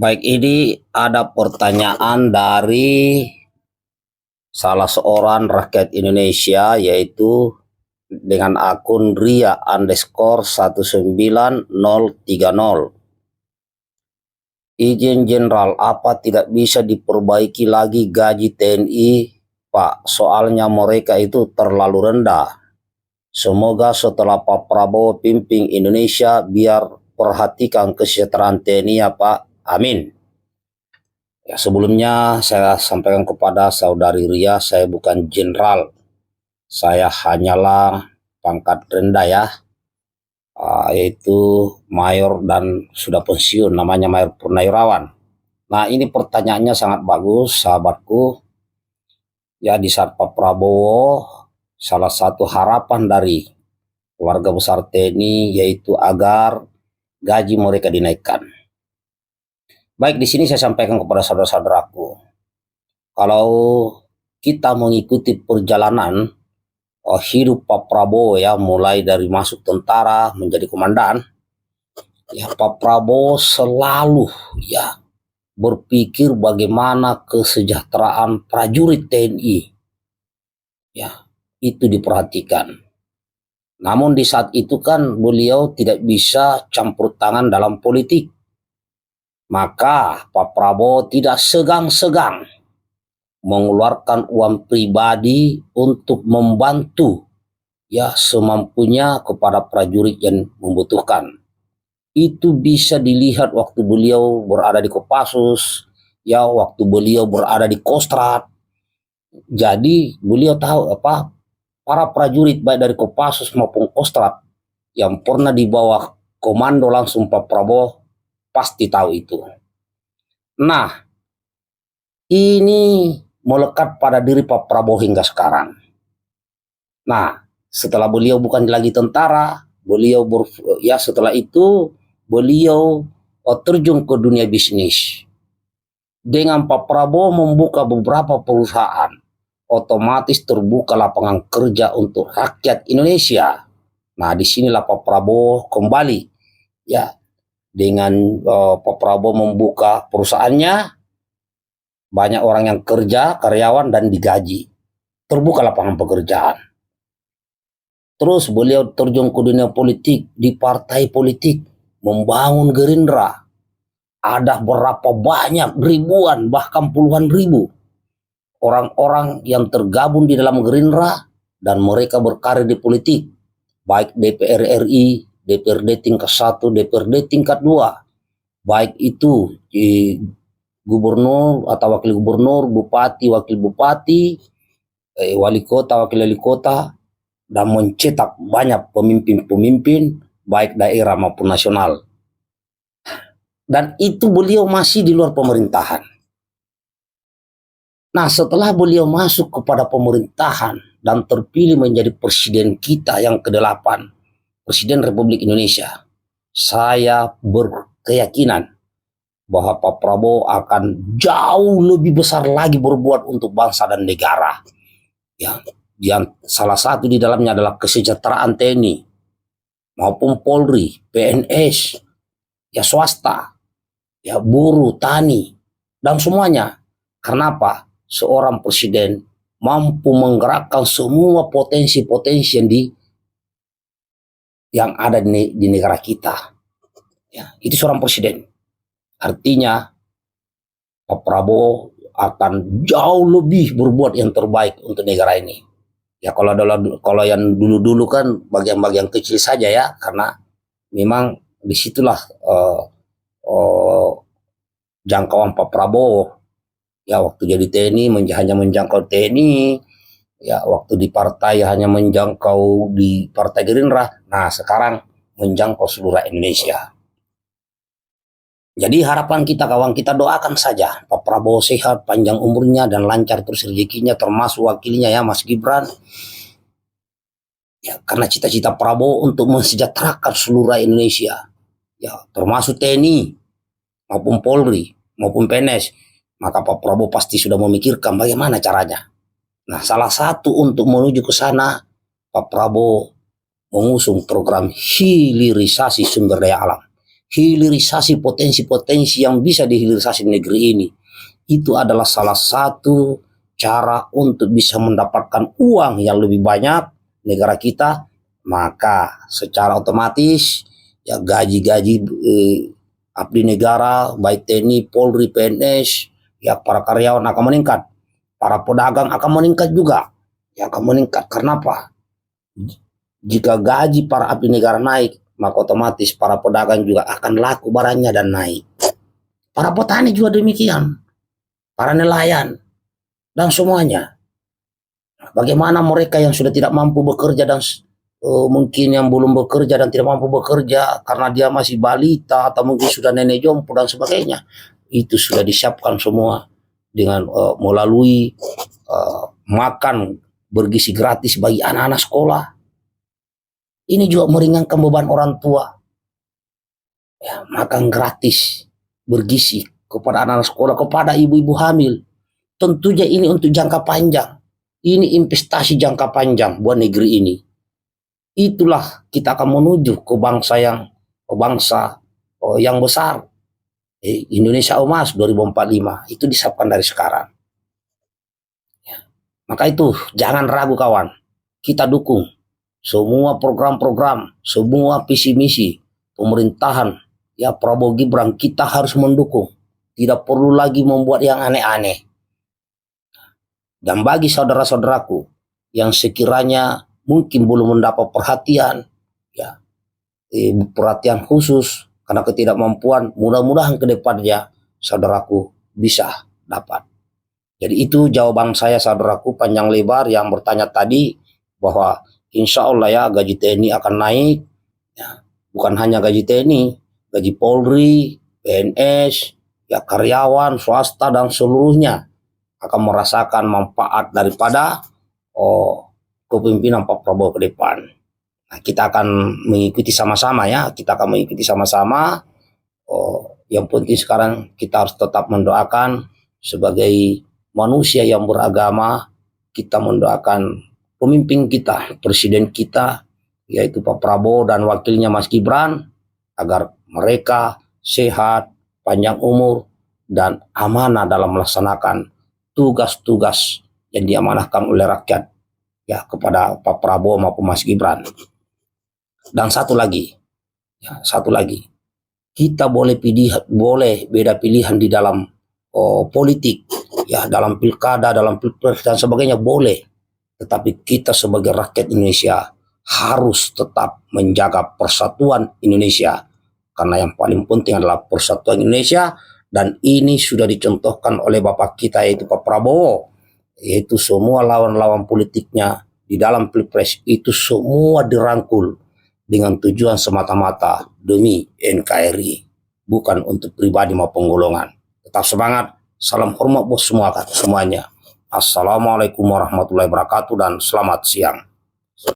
Baik, ini ada pertanyaan dari salah seorang rakyat Indonesia, yaitu dengan akun ria_1930. Izin Jenderal, apa tidak bisa diperbaiki lagi gaji TNI, Pak? Soalnya mereka itu terlalu rendah. Semoga setelah Pak Prabowo pimpin Indonesia, biar perhatikan kesejahteraan TNI ya Pak. Amin. Ya, sebelumnya saya sampaikan kepada saudari Ria, saya bukan jenderal. Saya hanyalah pangkat rendah ya, yaitu mayor dan sudah pensiun, namanya Mayor Purnawirawan. Nah, ini pertanyaannya sangat bagus, sahabatku. Ya, di saat Pak Prabowo, salah satu harapan dari keluarga besar TNI yaitu agar gaji mereka dinaikkan. Baik, di sini saya sampaikan kepada saudara-saudaraku, kalau kita mengikuti perjalanan hidup Pak Prabowo ya, mulai dari masuk tentara menjadi komandan, ya Pak Prabowo selalu ya berpikir bagaimana kesejahteraan prajurit TNI, ya itu diperhatikan. Namun di saat itu kan beliau tidak bisa campur tangan dalam politik. Maka Pak Prabowo tidak segan-segan mengeluarkan uang pribadi untuk membantu ya semampunya kepada prajurit yang membutuhkan. Itu bisa dilihat waktu beliau berada di Kopassus, ya waktu beliau berada di Kostrad. Jadi beliau tahu apa, para prajurit baik dari Kopassus maupun Kostrad yang pernah di bawah komando langsung Pak Prabowo pasti tahu itu. Nah, ini melekat pada diri Pak Prabowo hingga sekarang. Nah, setelah beliau bukan lagi tentara, beliau setelah itu beliau terjun ke dunia bisnis. Dengan Pak Prabowo membuka beberapa perusahaan, otomatis terbuka lapangan kerja untuk rakyat Indonesia. Nah, disinilah Pak Prabowo kembali ya, dengan Pak Prabowo membuka perusahaannya, banyak orang yang kerja, karyawan dan digaji. Terbuka lapangan pekerjaan. Terus beliau terjun ke dunia politik, di partai politik, membangun Gerindra. Ada berapa banyak, ribuan, bahkan puluhan ribu orang-orang yang tergabung di dalam Gerindra dan mereka berkarir di politik. Baik DPR RI, DPRD tingkat 1, DPRD tingkat 2. Baik itu gubernur atau wakil gubernur, bupati, wakil bupati, wali kota, wakil wali kota, dan mencetak banyak pemimpin-pemimpin baik daerah maupun nasional. Dan itu beliau masih di luar pemerintahan. Nah, setelah beliau masuk kepada pemerintahan dan terpilih menjadi presiden kita yang ke-8, Presiden Republik Indonesia, saya berkeyakinan bahwa Pak Prabowo akan jauh lebih besar lagi berbuat untuk bangsa dan negara. Ya, yang salah satu di dalamnya adalah kesejahteraan TNI maupun Polri, PNS, ya swasta, ya buruh, tani, dan semuanya. Kenapa? Seorang presiden mampu menggerakkan semua potensi-potensi yang ada di negara kita. Ya, itu seorang presiden. Artinya Pak Prabowo akan jauh lebih berbuat yang terbaik untuk negara ini. Ya kalau yang dulu-dulu kan bagian-bagian kecil saja ya, karena memang disitulah jangkauan Pak Prabowo. Ya waktu jadi TNI hanya menjangkau TNI, ya waktu di partai hanya menjangkau di Partai Gerindra. Nah sekarang menjangkau seluruh Indonesia. Jadi harapan kita, kawan, kita doakan saja Pak Prabowo sehat, panjang umurnya dan lancar terus rezekinya, termasuk wakilnya ya Mas Gibran. Ya, karena cita-cita Prabowo untuk mensejahterakan seluruh Indonesia, ya termasuk TNI maupun Polri maupun PNS, maka Pak Prabowo pasti sudah memikirkan bagaimana caranya. Nah, salah satu untuk menuju ke sana, Pak Prabowo mengusung program hilirisasi sumber daya alam. hilirisasi potensi-potensi yang bisa dihilirisasi di negeri ini. Itu adalah salah satu cara untuk bisa mendapatkan uang yang lebih banyak negara kita, maka secara otomatis ya gaji-gaji abdi negara, baik TNI, Polri, PNS, ya para karyawan akan meningkat, para pedagang akan meningkat juga, ya akan meningkat. Karena apa? Jika gaji para abdi negara naik, maka otomatis para pedagang juga akan laku barangnya dan naik. Para petani juga demikian, para nelayan, dan semuanya. Bagaimana mereka yang sudah tidak mampu bekerja dan mungkin yang belum bekerja dan tidak mampu bekerja karena dia masih balita atau mungkin sudah nenek jompo dan sebagainya, itu sudah disiapkan semua dengan melalui makan bergizi gratis bagi anak-anak sekolah. Ini juga meringankan beban orang tua, ya, makan gratis bergizi kepada anak-anak sekolah, kepada ibu-ibu hamil. Tentunya ini untuk jangka panjang, ini investasi jangka panjang buat negeri ini. Itulah kita akan menuju ke bangsa yang besar. Indonesia Emas 2045 itu disiapkan dari sekarang. Ya. Maka itu jangan ragu kawan, kita dukung semua program-program, semua visi misi pemerintahan ya Prabowo Gibran, kita harus mendukung. Tidak perlu lagi membuat yang aneh-aneh. Dan bagi saudara-saudaraku yang sekiranya mungkin belum mendapat perhatian, ya, perhatian khusus karena ketidakmampuan, mudah-mudahan ke depannya saudaraku bisa dapat. Jadi itu jawaban saya saudaraku panjang lebar yang bertanya tadi, bahwa insya Allah ya gaji TNI akan naik, ya, bukan hanya gaji TNI, gaji Polri, PNS, ya karyawan, swasta dan seluruhnya akan merasakan manfaat daripada kepemimpinan Pak Prabowo ke depan. Nah, kita akan mengikuti sama-sama ya, kita akan mengikuti sama-sama. Yang penting sekarang kita harus tetap mendoakan sebagai manusia yang beragama, kita mendoakan pemimpin kita, presiden kita, yaitu Pak Prabowo dan wakilnya Mas Gibran, agar mereka sehat, panjang umur, dan amanah dalam melaksanakan tugas-tugas yang diamanahkan oleh rakyat ya kepada Pak Prabowo maupun Mas Gibran. Dan satu lagi, kita boleh beda pilihan di dalam politik, ya dalam pilkada, dalam pilpres dan sebagainya boleh, tetapi kita sebagai rakyat Indonesia harus tetap menjaga persatuan Indonesia, karena yang paling penting adalah persatuan Indonesia. Dan ini sudah dicontohkan oleh Bapak kita yaitu Pak Prabowo, yaitu semua lawan-lawan politiknya di dalam pilpres itu semua dirangkul dengan tujuan semata-mata demi NKRI, bukan untuk pribadi maupun golongan. Tetap semangat, salam hormat buat semuanya. Assalamualaikum warahmatullahi wabarakatuh dan selamat siang.